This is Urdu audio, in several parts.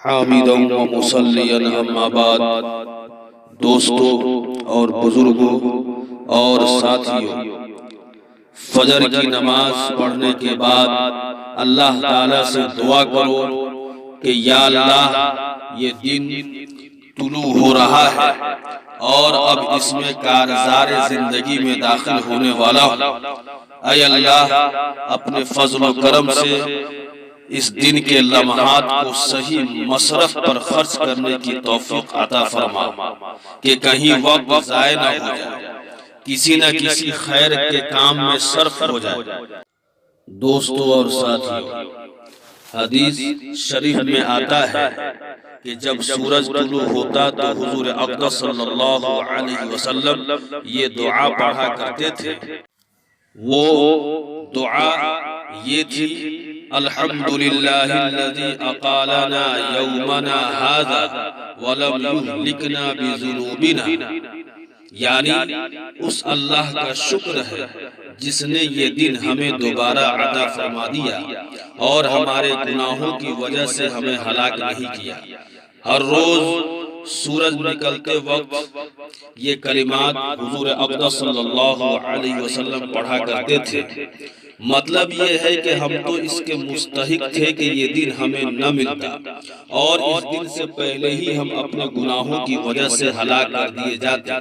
حامدا و مصلیا اما بعد۔ دوستو اور بزرگوں اور ساتھیوں، فجر کی نماز پڑھنے کے بعد اللہ تعالیٰ سے دعا کرو کہ یا اللہ یہ دن طلوع ہو رہا ہے اور اب اس میں کارزار زندگی میں داخل ہونے والا ہوں۔ اے اللہ اپنے فضل و کرم سے اس دن کے لمحات کو صحیح مصرف پر خرچ کرنے کی توفیق عطا فرما کہ کہیں وقت ضائع نہ ہو جائے، کسی نہ کسی خیر کے کام میں صرف ہو جائے۔ دوستو اور ساتھیوں، حدیث شریف میں آتا ہے کہ جب سورج طلوع ہوتا تو حضور اقدس صلی اللہ علیہ وسلم یہ دعا پڑھا کرتے تھے۔ وہ دعا یہ تھی: الحمدللہ الذی اقالنا یومنا ھذا ولم یہلکنا بذنوبنا، یعنی اس اللہ کا شکر ہے جس نے یہ دن ہمیں دوبارہ عطا فرما دیا اور ہمارے گناہوں کی وجہ سے ہمیں ہلاک نہیں کیا۔ ہر روز سورج نکلتے وقت یہ کلمات حضور اقدس صلی اللہ علیہ وسلم پڑھا کرتے تھے۔ مطلب یہ ہے کہ ہم تو اس کے مستحق تھے کہ یہ دن ہمیں نہ ملتا، اور اس دن سے پہلے ہی ہم اپنے گناہوں کی وجہ سے ہلاک کر دیے جاتے،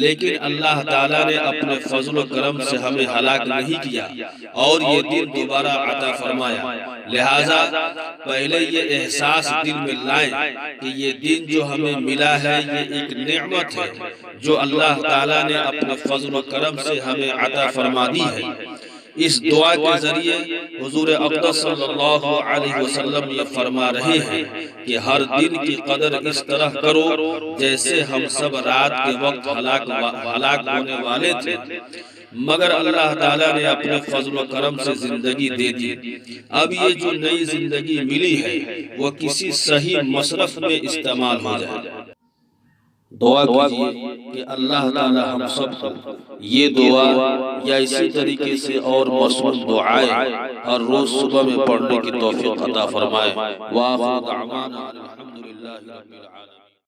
لیکن اللہ تعالیٰ نے اپنے فضل و کرم سے ہمیں ہلاک نہیں کیا اور یہ دن دوبارہ عطا فرمایا۔ لہٰذا پہلے یہ احساس دل میں لائیں کہ یہ دن جو ہمیں ملا ہے یہ ایک نعمت ہے جو اللہ تعالیٰ نے اپنے فضل و کرم سے ہمیں عطا فرما دی ہے۔ اس دعا کے ذریعے حضور اقدس صلی اللہ علیہ وسلم یہ فرما رہے ہیں کہ ہر دن کی قدر اس طرح کرو جیسے ہم سب رات کے وقت ہلاک ہونے والے تھے، مگر اللہ تعالیٰ نے اپنے فضل و کرم سے زندگی دے دی۔ اب یہ جو نئی زندگی ملی ہے وہ کسی صحیح مصرف میں استعمال ہو جائے۔ دعا کیجیے کہ اللہ تعالی ہم سب کو یہ دعا یا اسی طریقے سے اور مصنون دعائیں ہر روز صبح میں پڑھنے کی توفیق عطا فرمائے۔ وآخر دعوانا الحمدللہ رب العالمین۔